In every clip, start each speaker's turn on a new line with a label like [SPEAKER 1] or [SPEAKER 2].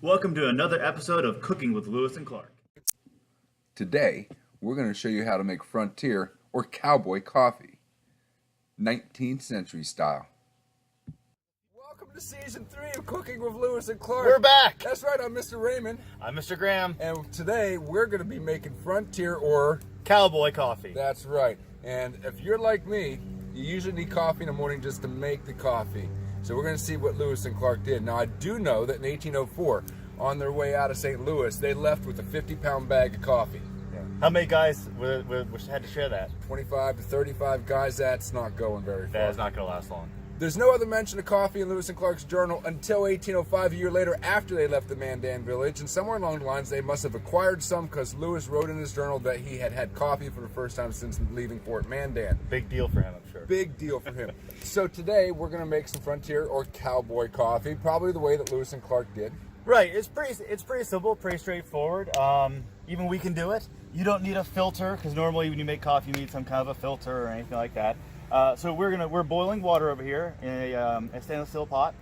[SPEAKER 1] Welcome to another episode of Cooking with Lewis and Clark.
[SPEAKER 2] Today, we're going to show you how to make Frontier or Cowboy coffee, 19th century style.
[SPEAKER 3] Welcome to season 3 of Cooking with Lewis and Clark.
[SPEAKER 4] We're back.
[SPEAKER 3] That's right, I'm Mr. Raymond.
[SPEAKER 4] I'm Mr. Graham.
[SPEAKER 3] And today we're going to be making Frontier or...
[SPEAKER 4] Cowboy coffee.
[SPEAKER 3] That's right. And if you're like me, you usually need coffee in the morning just to make the coffee. So we're going to see what Lewis and Clark did. Now I do know that in 1804, on their way out of St. Louis, they left with a 50-pound bag of coffee.
[SPEAKER 4] How many guys had to share that?
[SPEAKER 3] 25 to 35 guys, that's not going very far.
[SPEAKER 4] That is not going to last long.
[SPEAKER 3] There's no other mention of coffee in Lewis and Clark's journal until 1805, a year later, after they left the Mandan village. And somewhere along the lines, they must have acquired some because Lewis wrote in his journal that he had had coffee for the first time since leaving Fort Mandan.
[SPEAKER 4] Big deal for him, I'm sure.
[SPEAKER 3] Big deal for him. So today, we're going to make some Frontier or Cowboy coffee, probably the way that Lewis and Clark did.
[SPEAKER 4] Right, it's pretty simple, pretty straightforward. Even we can do it. You don't need a filter because normally when you make coffee, you need some kind of a filter or anything like that. So we're boiling water over here in a stainless steel pot.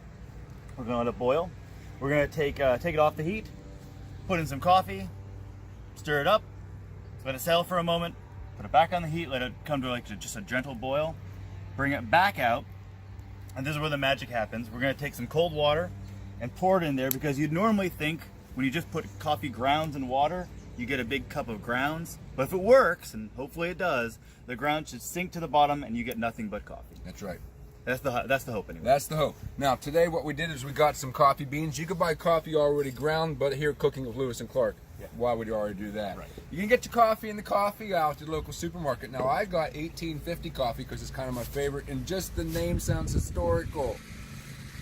[SPEAKER 4] We're going to let it boil. We're going to take it off the heat, put in some coffee, stir it up, let it settle for a moment, put it back on the heat, let it come to just a gentle boil, bring it back out, and this is where the magic happens. We're going to take some cold water and pour it in there because you'd normally think when you just put coffee grounds in water, you get a big cup of grounds. But if it works, and hopefully it does, the ground should sink to the bottom and you get nothing but coffee.
[SPEAKER 3] That's right.
[SPEAKER 4] That's the hope anyway.
[SPEAKER 3] That's the hope. Now, today what we did is we got some coffee beans. You could buy coffee already ground, but here Cooking with Lewis and Clark, why would you already do that?
[SPEAKER 4] Right.
[SPEAKER 3] You can get your coffee in the coffee out at the local supermarket. Now, I got 1850 coffee because it's kind of my favorite, and just the name sounds historical.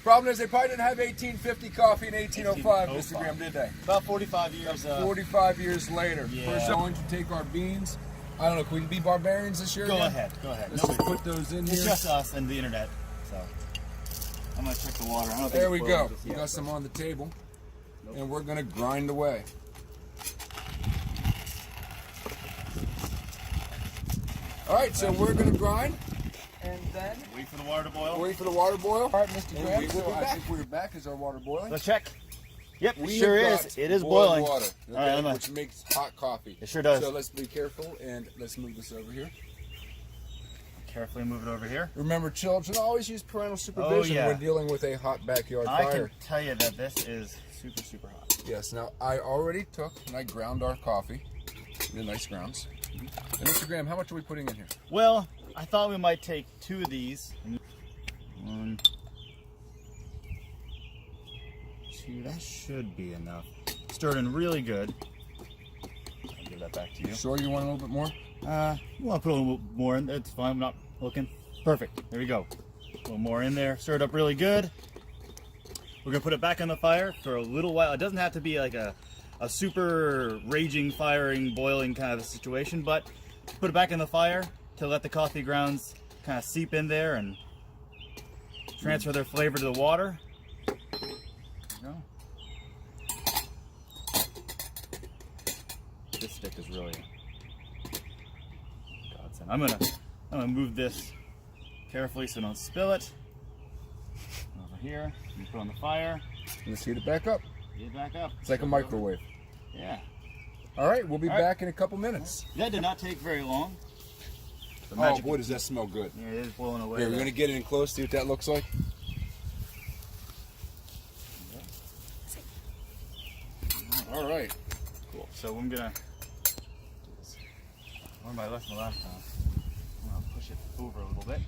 [SPEAKER 3] Problem is, they probably didn't have 1850 coffee in 1805, Mr. Graham, did they?
[SPEAKER 4] About 45 years.
[SPEAKER 3] 45 years later.
[SPEAKER 4] Yeah.
[SPEAKER 3] We're going to take our beans. I don't know, can we be barbarians this year?
[SPEAKER 4] Go
[SPEAKER 3] again?
[SPEAKER 4] ahead.
[SPEAKER 3] Let's just put those in
[SPEAKER 4] It's
[SPEAKER 3] here.
[SPEAKER 4] just us and the internet. So I'm gonna check the water. I don't think
[SPEAKER 3] There we
[SPEAKER 4] it's
[SPEAKER 3] go.
[SPEAKER 4] boiled just
[SPEAKER 3] We
[SPEAKER 4] yet,
[SPEAKER 3] got
[SPEAKER 4] but-
[SPEAKER 3] some on the table, and we're going to grind away. All right, so we're going to grind, and then
[SPEAKER 4] Wait for the water to boil.
[SPEAKER 3] wait for the water to boil. All right, Mr. Graham,
[SPEAKER 4] we will
[SPEAKER 3] so
[SPEAKER 4] be
[SPEAKER 3] I
[SPEAKER 4] back.
[SPEAKER 3] think we're back. Is our water boiling?
[SPEAKER 4] Let's check. Yep,
[SPEAKER 3] We
[SPEAKER 4] it sure
[SPEAKER 3] have
[SPEAKER 4] is.
[SPEAKER 3] got
[SPEAKER 4] It is
[SPEAKER 3] boiled
[SPEAKER 4] boiling.
[SPEAKER 3] water,
[SPEAKER 4] All right,
[SPEAKER 3] okay, which makes hot coffee.
[SPEAKER 4] It sure does.
[SPEAKER 3] So let's be careful, and let's move this over here.
[SPEAKER 4] Carefully move it over here.
[SPEAKER 3] Remember, children, always use parental supervision
[SPEAKER 4] yeah.
[SPEAKER 3] when dealing with a hot backyard
[SPEAKER 4] I
[SPEAKER 3] fire.
[SPEAKER 4] can tell you that this is super, super hot.
[SPEAKER 3] Yes, now I already took and I ground our coffee into nice grounds. And Mr. Graham, how much are we putting in here?
[SPEAKER 4] Well, I thought we might take 2 of these. 1, 2, that should be enough. Stir it in really good. I'll give that back to you.
[SPEAKER 3] Sure you want a little bit more?
[SPEAKER 4] You want to put a little more in there, it's fine, I'm not looking. Perfect, there we go. A little more in there, stir it up really good. We're gonna put it back on the fire for a little while. It doesn't have to be like a super raging, firing, boiling kind of a situation, but put it back in the fire to let the coffee grounds kind of seep in there and transfer their flavor to the water. There you go. This stick is really godsend. I'm gonna move this carefully so I don't spill it. Over here, you put it on the fire.
[SPEAKER 3] Let's heat it back up.
[SPEAKER 4] Get it back up.
[SPEAKER 3] It's like a microwave.
[SPEAKER 4] Yeah.
[SPEAKER 3] All right, we'll be
[SPEAKER 4] All right.
[SPEAKER 3] back in a couple minutes.
[SPEAKER 4] That did not take very long. The
[SPEAKER 3] Oh
[SPEAKER 4] magic-
[SPEAKER 3] boy, does that smell good.
[SPEAKER 4] Yeah, it is boiling away.
[SPEAKER 3] Here, we're
[SPEAKER 4] there.
[SPEAKER 3] gonna get it in close, see what that looks like. All right.
[SPEAKER 4] Cool. So I'm gonna. Where am I left my last time? I'm gonna push it over a little bit.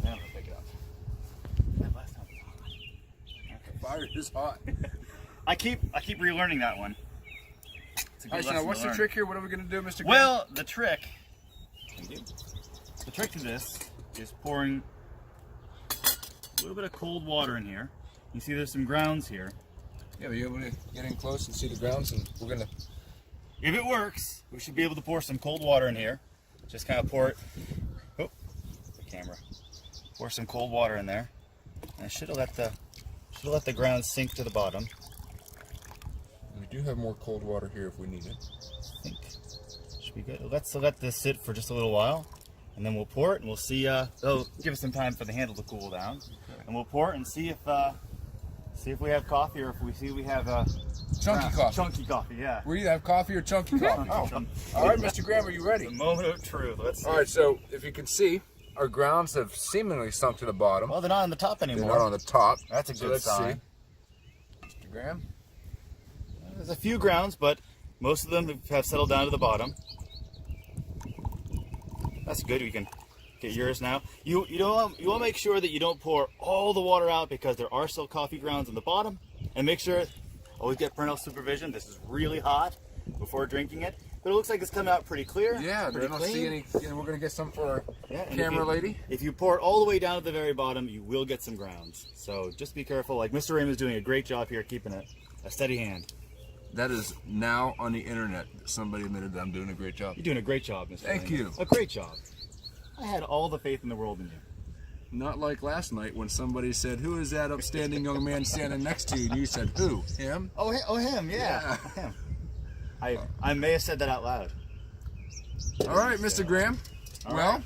[SPEAKER 4] Then I'm gonna pick it up. That last time was hot. Okay.
[SPEAKER 3] Fire is hot.
[SPEAKER 4] I keep relearning that one. It's a good
[SPEAKER 3] All right, so now
[SPEAKER 4] lesson
[SPEAKER 3] what's
[SPEAKER 4] to
[SPEAKER 3] the
[SPEAKER 4] learn.
[SPEAKER 3] trick here? What are we gonna do, Mr. Graham?
[SPEAKER 4] Well, the trick. The trick to this is pouring a little bit of cold water in here. You see, there's some grounds here.
[SPEAKER 3] Yeah, be able to get in close and see the grounds, and we're gonna.
[SPEAKER 4] If it works, we should be able to pour some cold water in here. Just kind of pour it. Oh, the camera. Pour some cold water in there, and it should let the ground sink to the bottom.
[SPEAKER 3] We do have more cold water here if we need it.
[SPEAKER 4] I think should be good. Let's let this sit for just a little while, and then we'll pour it, and we'll see. It'll give us some time for the handle to cool down, and we'll pour it and see if See if we have coffee, or if we see we have
[SPEAKER 3] Chunky coffee.
[SPEAKER 4] Chunky coffee, yeah.
[SPEAKER 3] We either have coffee or chunky coffee. All right, Mr. Graham, are you ready?
[SPEAKER 4] The moment of truth. Let's see.
[SPEAKER 3] All right, so if you can see, our grounds have seemingly sunk to the bottom.
[SPEAKER 4] Well, they're not on the top
[SPEAKER 3] They're
[SPEAKER 4] anymore.
[SPEAKER 3] not on the top.
[SPEAKER 4] That's a
[SPEAKER 3] So
[SPEAKER 4] good
[SPEAKER 3] let's
[SPEAKER 4] sign.
[SPEAKER 3] see. Mr. Graham?
[SPEAKER 4] There's a few grounds, but most of them have settled down to the bottom. That's good. We can get yours now. You want to make sure that you don't pour all the water out, because there are still coffee grounds in the bottom. And make sure, always get parental supervision. This is really hot before drinking it. But it looks like it's coming out pretty clear.
[SPEAKER 3] Yeah,
[SPEAKER 4] pretty
[SPEAKER 3] I don't
[SPEAKER 4] clean.
[SPEAKER 3] see any. We're going to get some for our
[SPEAKER 4] And
[SPEAKER 3] camera lady.
[SPEAKER 4] If you pour it all the way down to the very bottom, you will get some grounds. So just be careful. Like Mr. Raymond's doing a great job here, keeping a steady hand.
[SPEAKER 3] That is now on the internet. Somebody admitted that I'm doing a great job.
[SPEAKER 4] You're doing a great job, Mr.
[SPEAKER 3] Thank
[SPEAKER 4] Raymond.
[SPEAKER 3] you.
[SPEAKER 4] A great job. I had all the faith in the world in you.
[SPEAKER 3] Not like last night when somebody said, "Who is that upstanding young man standing next to you?" And you said, "Who? Him?"
[SPEAKER 4] Oh, him, yeah. Him. I may have said that out loud.
[SPEAKER 3] All right, Mr. Graham.
[SPEAKER 4] All
[SPEAKER 3] Well,
[SPEAKER 4] right.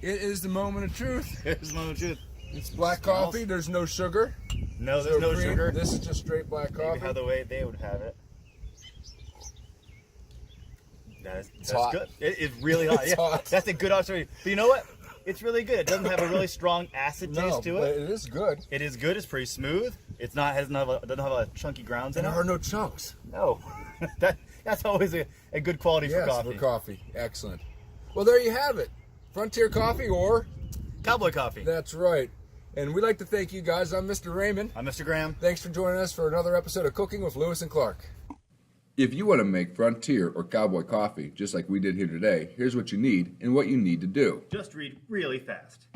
[SPEAKER 3] it is the moment of truth.
[SPEAKER 4] Here's the moment of truth.
[SPEAKER 3] It's black
[SPEAKER 4] Smells.
[SPEAKER 3] coffee. There's no sugar.
[SPEAKER 4] No, there's no
[SPEAKER 3] cream.
[SPEAKER 4] sugar.
[SPEAKER 3] This is just straight black
[SPEAKER 4] Maybe
[SPEAKER 3] coffee.
[SPEAKER 4] how the way they would have it. That's
[SPEAKER 3] hot.
[SPEAKER 4] good. It is really hot.
[SPEAKER 3] It's
[SPEAKER 4] Yeah,
[SPEAKER 3] hot.
[SPEAKER 4] that's a good observation. But you know what? It's really good. It doesn't have a really strong acid
[SPEAKER 3] No,
[SPEAKER 4] taste to
[SPEAKER 3] but
[SPEAKER 4] it.
[SPEAKER 3] it is good.
[SPEAKER 4] It is good. It's pretty smooth. It's not doesn't have a lot of chunky grounds in
[SPEAKER 3] And
[SPEAKER 4] it.
[SPEAKER 3] there are no chunks.
[SPEAKER 4] No, that's always a good quality
[SPEAKER 3] Yes,
[SPEAKER 4] for coffee.
[SPEAKER 3] for coffee. Excellent. Well, there you have it. Frontier Coffee, or
[SPEAKER 4] Cowboy coffee.
[SPEAKER 3] that's right. And we'd like to thank you guys. I'm Mr. Raymond.
[SPEAKER 4] I'm Mr. Graham.
[SPEAKER 3] Thanks for joining us for another episode of Cooking with Lewis and Clark.
[SPEAKER 2] If you want to make Frontier or Cowboy coffee just like we did here today, here's what you need and what you need to do.
[SPEAKER 1] Just read really fast.